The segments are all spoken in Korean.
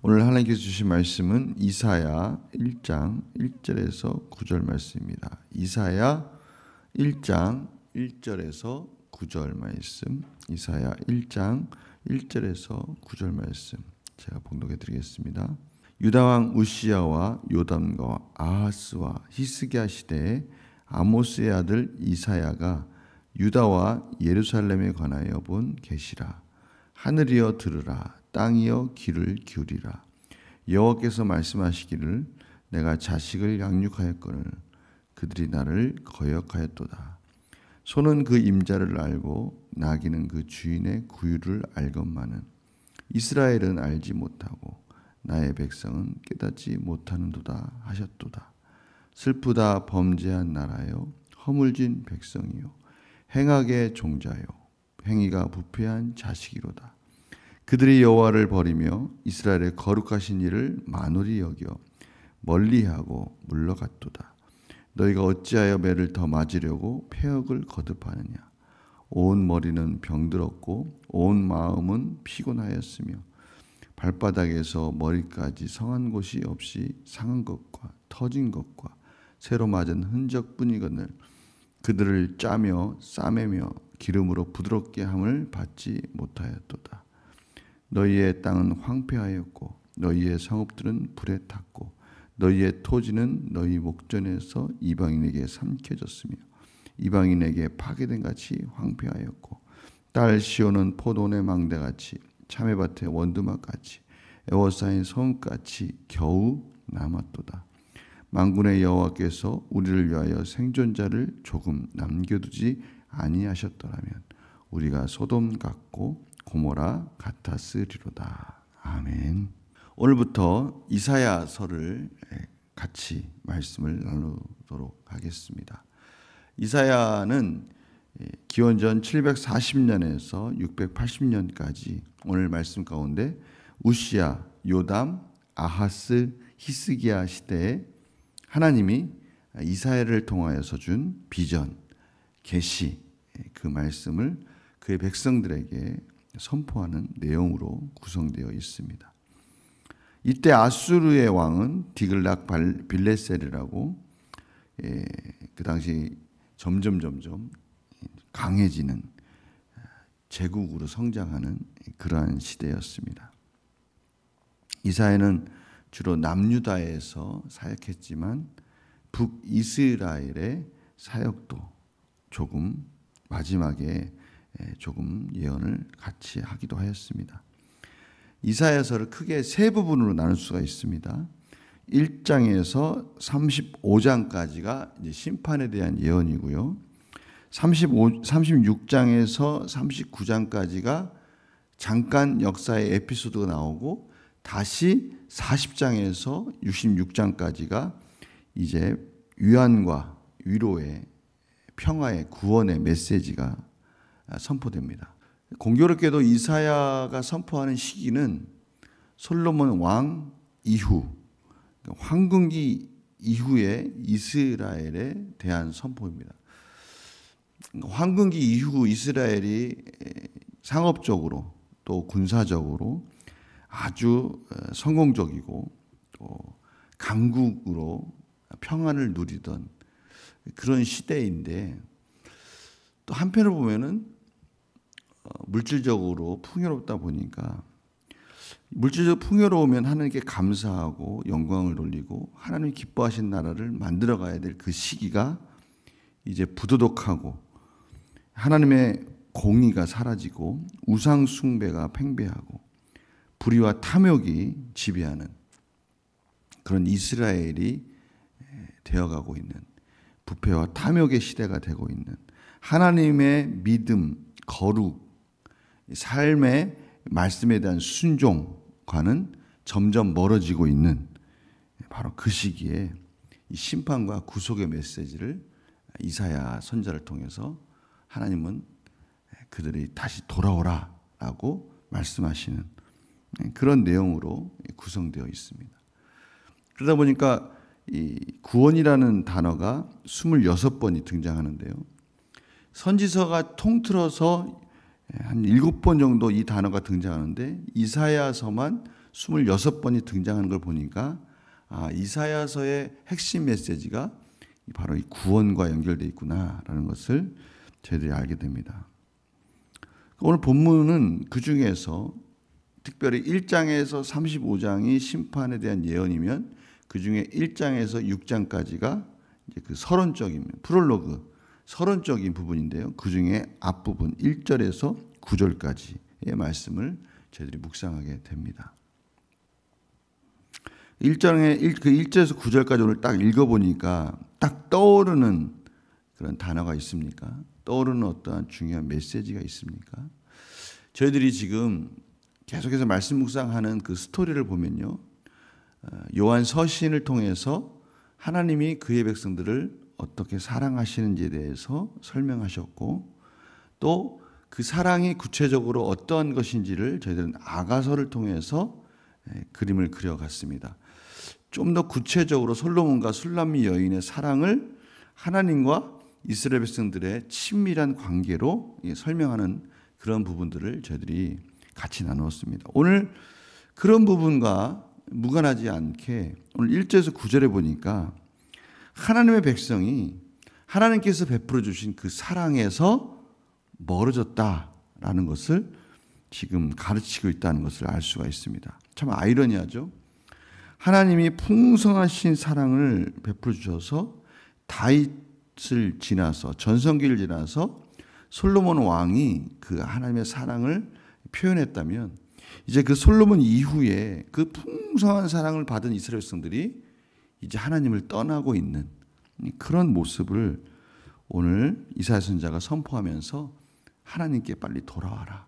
오늘 하나님께서 주신 말씀은 이사야 1장 1절에서 9절 말씀입니다. 이사야 1장 1절에서 9절 말씀, 이사야 1장 1절에서 9절 말씀 제가 봉독해 드리겠습니다. 유다왕 우시야와 요담과 아하스와 히스기야 시대에 아모스의 아들 이사야가 유다와 예루살렘에 관하여 본 계시라. 하늘이여 들으라, 땅이여 귀를 기울이라. 여호와께서 말씀하시기를 내가 자식을 양육하였거늘 그들이 나를 거역하였도다. 소는 그 임자를 알고 나귀는 그 주인의 구유를 알건만은 이스라엘은 알지 못하고 나의 백성은 깨닫지 못하는도다 하셨도다. 슬프다 범죄한 나라여, 허물진 백성이요, 행악의 종자요, 행위가 부패한 자식이로다. 그들이 여호와를 버리며 이스라엘의 거룩하신 일을 만홀히 여겨 멀리하고 물러갔도다. 너희가 어찌하여 매를 더 맞으려고 패역을 거듭하느냐. 온 머리는 병들었고 온 마음은 피곤하였으며 발바닥에서 머리까지 성한 곳이 없이 상한 것과 터진 것과 새로 맞은 흔적뿐이거늘 그들을 짜며 싸매며 기름으로 부드럽게 함을 받지 못하였도다. 너희의 땅은 황폐하였고 너희의 성읍들은 불에 탔고 너희의 토지는 너희 목전에서 이방인에게 삼켜졌으며 이방인에게 파괴된 같이 황폐하였고 딸 시온은 포도원의 망대같이 참외밭의 원두막같이 에워싸인 성읍같이 겨우 남았도다. 만군의 여호와께서 우리를 위하여 생존자를 조금 남겨두지 아니하셨더라면 우리가 소돔 같고 고모라 같았으리로다. 아멘. 오늘부터 이사야서를 같이 말씀을 나누도록 하겠습니다. 이사야는 기원전 740년에서 680년까지 오늘 말씀 가운데 우시야, 요담, 아하스, 히스기야 시대에 하나님이 이사야를 통하여서 준 비전, 계시, 그 말씀을 그의 백성들에게 선포하는 내용으로 구성되어 있습니다. 이때 아수르의 왕은 디글락 빌레셀이라고 그 당시 점점 강해지는 제국으로 성장하는 그러한 시대였습니다. 이사야는 주로 남유다에서 사역했지만 북이스라엘의 사역도 조금 마지막에 조금 예언을 같이 하기도 하였습니다. 이사야서를 크게 세 부분으로 나눌 수가 있습니다. 1장에서 35장까지가 이제 심판에 대한 예언이고요. 36장에서 39장까지가 잠깐 역사의 에피소드가 나오고 다시 40장에서 66장까지가 이제 위안과 위로의 평화의 구원의 메시지가 선포됩니다. 공교롭게도 이사야가 선포하는 시기는 솔로몬 왕 이후, 황궁기 이후의 이스라엘에 대한 선포입니다. 황궁기 이후 이스라엘이 상업적으로 또 군사적으로 아주 성공적이고 또 강국으로 평안을 누리던 그런 시대인데 또 한편으로 보면은 물질적으로 풍요롭다 보니까 물질적으로 풍요로우면 하나님께 감사하고 영광을 돌리고 하나님이 기뻐하신 나라를 만들어 가야 될 그 시기가 이제 부도덕하고 하나님의 공의가 사라지고 우상 숭배가 팽배하고 불의와 탐욕이 지배하는 그런 이스라엘이 되어가고 있는 부패와 탐욕의 시대가 되고 있는 하나님의 믿음, 거룩, 삶의 말씀에 대한 순종과는 점점 멀어지고 있는 바로 그 시기에 이 심판과 구속의 메시지를 이사야 선지자를 통해서 하나님은 그들이 다시 돌아오라라고 말씀하시는 그런 내용으로 구성되어 있습니다. 그러다 보니까 이 구원이라는 단어가 26번이 등장하는데요. 선지서가 통틀어서 한 7번 정도 이 단어가 등장하는데 이사야서만 26번이 등장하는 걸 보니까 이사야서의 핵심 메시지가 바로 이 구원과 연결되어 있구나라는 것을 저희들이 알게 됩니다. 오늘 본문은 그 중에서 특별히 1장에서 35장이 심판에 대한 예언이면 그 중에 1장에서 6장까지가 이제 그 서론적인 프롤로그, 서론적인 부분인데요. 그 중에 앞부분 1절에서 9절까지의 말씀을 저희들이 묵상하게 됩니다. 1절에서 9절까지 오늘 딱 읽어보니까 딱 떠오르는 그런 단어가 있습니까? 떠오르는 어떠한 중요한 메시지가 있습니까? 저희들이 지금 계속해서 말씀 묵상하는 그 스토리를 보면요. 요한 서신을 통해서 하나님이 그의 백성들을 어떻게 사랑하시는지에 대해서 설명하셨고 또 그 사랑이 구체적으로 어떠한 것인지를 저희들은 아가서를 통해서 그림을 그려갔습니다. 좀 더 구체적으로 솔로몬과 술람미 여인의 사랑을 하나님과 이스라엘 백성들의 친밀한 관계로 설명하는 그런 부분들을 저희들이 같이 나누었습니다. 오늘 그런 부분과 무관하지 않게 오늘 1절에서 9절에 보니까 하나님의 백성이 하나님께서 베풀어 주신 그 사랑에서 멀어졌다라는 것을 지금 가르치고 있다는 것을 알 수가 있습니다. 참 아이러니하죠. 하나님이 풍성하신 사랑을 베풀어 주셔서 다윗을 지나서 전성기를 지나서 솔로몬 왕이 그 하나님의 사랑을 표현했다면 이제 그 솔로몬 이후에 그 풍성한 사랑을 받은 이스라엘 백성들이 이제 하나님을 떠나고 있는 그런 모습을 오늘 이사야 선지자가 선포하면서 하나님께 빨리 돌아와라.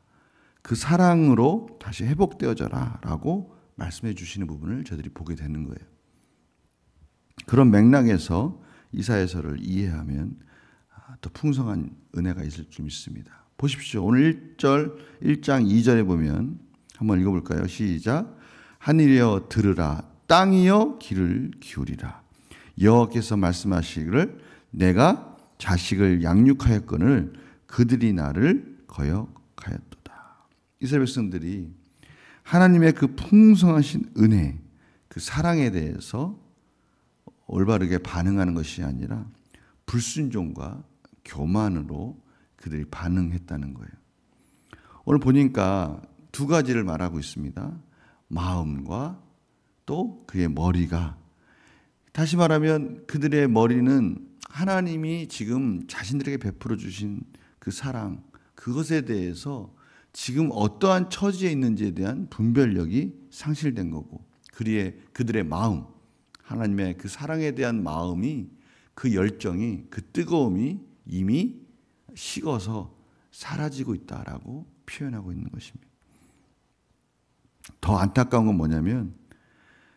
그 사랑으로 다시 회복되어져라 라고 말씀해 주시는 부분을 저희들이 보게 되는 거예요. 그런 맥락에서 이사야서를 이해하면 더 풍성한 은혜가 있을 줄 믿습니다. 보십시오. 오늘 1장 2절에 보면 한번 읽어볼까요? 시작. 하늘이여 들으라. 땅이여 귀를 기울이라. 여호와께서 말씀하시기를 내가 자식을 양육하였거늘 그들이 나를 거역하였도다. 이스라엘 백성들이 하나님의 그 풍성하신 은혜, 그 사랑에 대해서 올바르게 반응하는 것이 아니라 불순종과 교만으로 그들이 반응했다는 거예요. 오늘 보니까 두 가지를 말하고 있습니다. 마음과 또 그의 머리가. 다시 말하면 그들의 머리는 하나님이 지금 자신들에게 베풀어 주신 그 사랑, 그것에 대해서 지금 어떠한 처지에 있는지에 대한 분별력이 상실된 거고 그들의 마음, 하나님의 그 사랑에 대한 마음이 그 열정이 그 뜨거움이 이미 식어서 사라지고 있다라고 표현하고 있는 것입니다. 더 안타까운 건 뭐냐면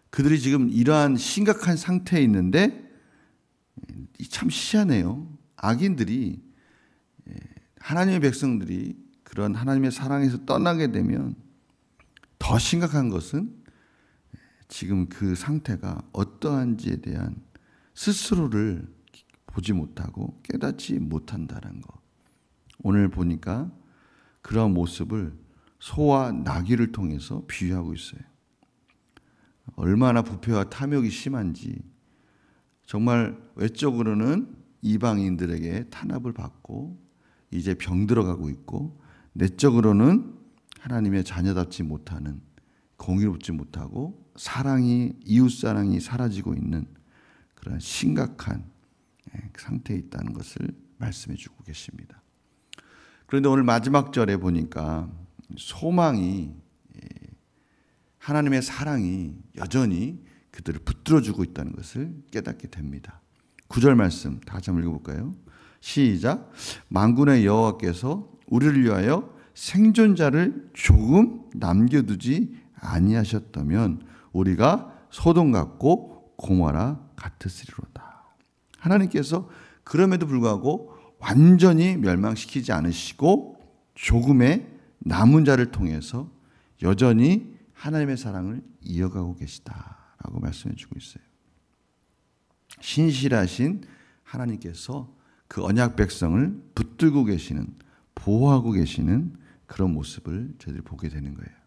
그들이 지금 이러한 심각한 상태에 있는데 참 희한해요. 악인들이 하나님의 백성들이 그런 하나님의 사랑에서 떠나게 되면 더 심각한 것은 지금 그 상태가 어떠한지에 대한 스스로를 보지 못하고 깨닫지 못한다는 것. 오늘 보니까 그런 모습을 소와 나귀를 통해서 비유하고 있어요. 얼마나 부패와 탐욕이 심한지 정말 외적으로는 이방인들에게 탄압을 받고 이제 병들어가고 있고 내적으로는 하나님의 자녀답지 못하는 공의롭지 못하고 이웃사랑이 사라지고 있는 그런 심각한 상태에 있다는 것을 말씀해 주고 계십니다. 그런데 오늘 마지막 절에 보니까 소망이 하나님의 사랑이 여전히 그들을 붙들어주고 있다는 것을 깨닫게 됩니다. 9절 말씀 다 같이 한번 읽어볼까요? 시작. 만군의 여호와께서 우리를 위하여 생존자를 조금 남겨두지 아니하셨다면 우리가 소돔 같고 고모라 같으리로다. 하나님께서 그럼에도 불구하고 완전히 멸망시키지 않으시고 조금의 남은 자를 통해서 여전히 하나님의 사랑을 이어가고 계시다라고 말씀해 주고 있어요. 신실하신 하나님께서 그 언약 백성을 붙들고 계시는, 보호하고 계시는 그런 모습을 저희들이 보게 되는 거예요.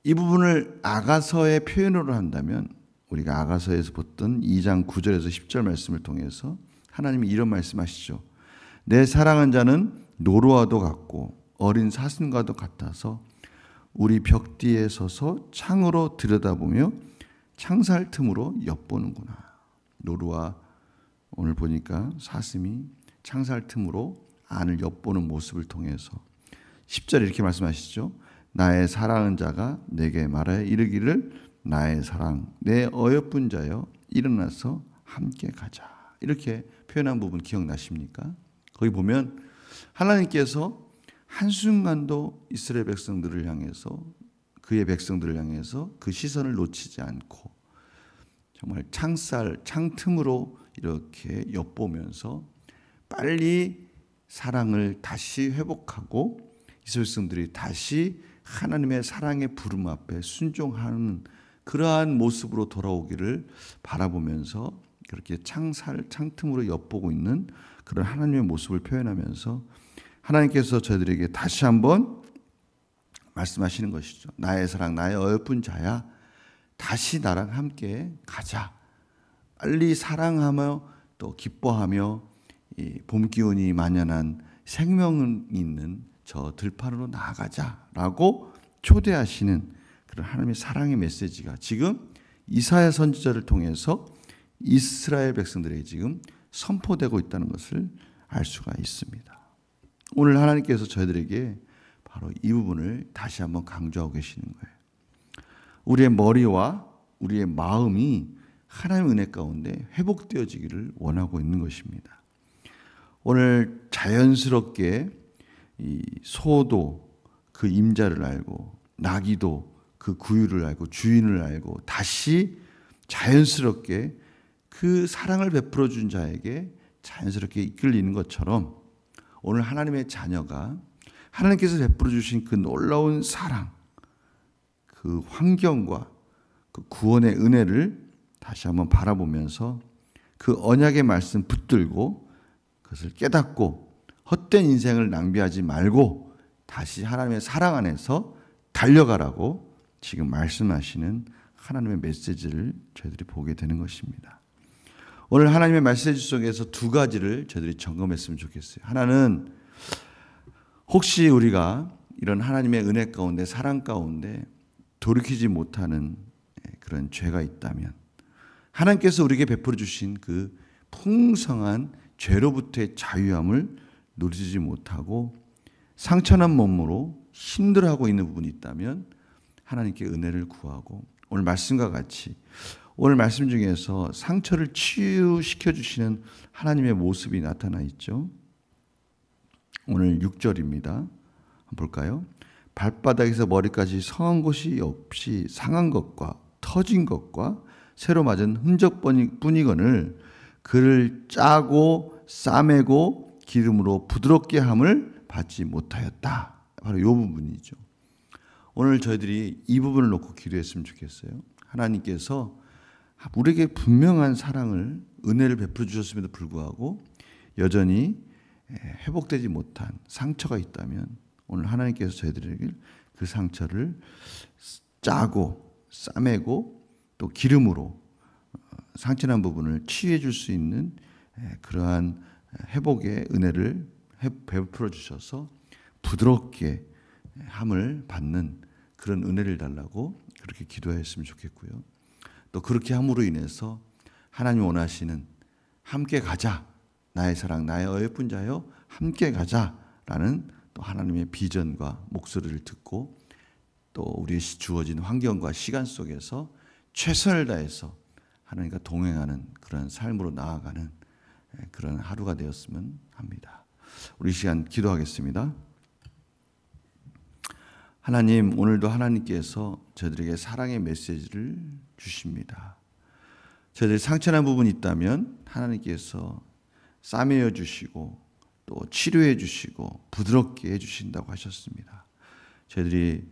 이 부분을 아가서의 표현으로 한다면 우리가 아가서에서 봤던 2장 9절에서 10절 말씀을 통해서 하나님이 이런 말씀하시죠. 내 사랑한 자는 노루와도 같고 어린 사슴과도 같아서 우리 벽 뒤에 서서 창으로 들여다보며 창살 틈으로 엿보는구나. 노루와 오늘 보니까 사슴이 창살 틈으로 안을 엿보는 모습을 통해서 10절에 이렇게 말씀하시죠. 나의 사랑하는 자가 내게 말하여 이르기를 나의 사랑 내 어여쁜 자여 일어나서 함께 가자. 이렇게 표현한 부분 기억나십니까? 거기 보면 하나님께서 한순간도 이스라엘 백성들을 향해서 그의 백성들을 향해서 그 시선을 놓치지 않고 정말 창틈으로 이렇게 엿보면서 빨리 사랑을 다시 회복하고 이스라엘 백성들이 다시 하나님의 사랑의 부름 앞에 순종하는 그러한 모습으로 돌아오기를 바라보면서 그렇게 창틈으로 엿보고 있는 그런 하나님의 모습을 표현하면서 하나님께서 저희들에게 다시 한번 말씀하시는 것이죠. 나의 사랑, 나의 어여쁜 자야, 다시 나랑 함께 가자. 빨리 사랑하며 또 기뻐하며 이 봄 기운이 만연한 생명 있는 저 들판으로 나아가자라고 초대하시는 그런 하나님의 사랑의 메시지가 지금 이사야 선지자를 통해서 이스라엘 백성들에게 지금 선포되고 있다는 것을 알 수가 있습니다. 오늘 하나님께서 저희들에게 바로 이 부분을 다시 한번 강조하고 계시는 거예요. 우리의 머리와 우리의 마음이 하나님의 은혜 가운데 회복되어지기를 원하고 있는 것입니다. 오늘 자연스럽게 이 소도 그 임자를 알고 나귀도 그 구유를 알고 주인을 알고 다시 자연스럽게 그 사랑을 베풀어 준 자에게 자연스럽게 이끌리는 것처럼 오늘 하나님의 자녀가 하나님께서 베풀어 주신 그 놀라운 사랑, 그 환경과 그 구원의 은혜를 다시 한번 바라보면서 그 언약의 말씀 붙들고 그것을 깨닫고 헛된 인생을 낭비하지 말고 다시 하나님의 사랑 안에서 달려가라고 지금 말씀하시는 하나님의 메시지를 저희들이 보게 되는 것입니다. 오늘 하나님의 메시지 속에서 두 가지를 저희들이 점검했으면 좋겠어요. 하나는 혹시 우리가 이런 하나님의 은혜 가운데 사랑 가운데 돌이키지 못하는 그런 죄가 있다면 하나님께서 우리에게 베풀어 주신 그 풍성한 죄로부터의 자유함을 누리지 못하고 상처난 몸으로 힘들어하고 있는 부분이 있다면 하나님께 은혜를 구하고 오늘 말씀과 같이 오늘 말씀 중에서 상처를 치유시켜 주시는 하나님의 모습이 나타나 있죠. 오늘 6절입니다. 한번 볼까요? 발바닥에서 머리까지 성한 곳이 없이 상한 것과 터진 것과 새로 맞은 흔적뿐이거늘 그를 짜고 싸매고 기름으로 부드럽게 함을 받지 못하였다. 바로 이 부분이죠. 오늘 저희들이 이 부분을 놓고 기도했으면 좋겠어요. 하나님께서 우리에게 분명한 사랑을 은혜를 베풀어 주셨음에도 불구하고 여전히 회복되지 못한 상처가 있다면 오늘 하나님께서 저희들에게 그 상처를 짜고 싸매고 또 기름으로 상처난 부분을 치유해 줄 수 있는 그러한 회복의 은혜를 베풀어 주셔서 부드럽게 함을 받는 그런 은혜를 달라고 그렇게 기도했으면 좋겠고요. 또 그렇게 함으로 인해서 하나님 원하시는 함께 가자. 나의 사랑, 나의 어여쁜 자여 함께 가자라는 또 하나님의 비전과 목소리를 듣고 또 우리의 주어진 환경과 시간 속에서 최선을 다해서 하나님과 동행하는 그런 삶으로 나아가는 그런 하루가 되었으면 합니다. 우리 시간 기도하겠습니다. 하나님, 오늘도 하나님께서 저희들에게 사랑의 메시지를 주십니다. 저희들이 상처난 부분이 있다면 하나님께서 싸매어 주시고 또 치료해 주시고 부드럽게 해 주신다고 하셨습니다. 저희들이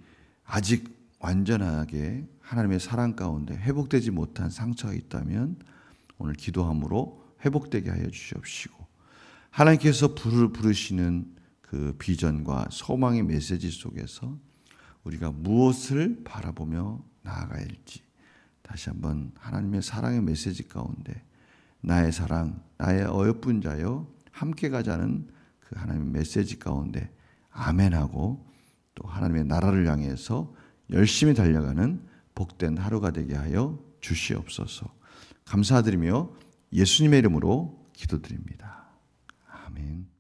아직 완전하게 하나님의 사랑 가운데 회복되지 못한 상처가 있다면 오늘 기도함으로 회복되게 하여 주시옵시고 하나님께서 부르시는 그 비전과 소망의 메시지 속에서 우리가 무엇을 바라보며 나아가야 할지 다시 한번 하나님의 사랑의 메시지 가운데 나의 사랑, 나의 어여쁜 자여 함께 가자는 그 하나님의 메시지 가운데 아멘하고 또 하나님의 나라를 향해서 열심히 달려가는 복된 하루가 되게 하여 주시옵소서. 감사드리며 예수님의 이름으로 기도드립니다. 아멘.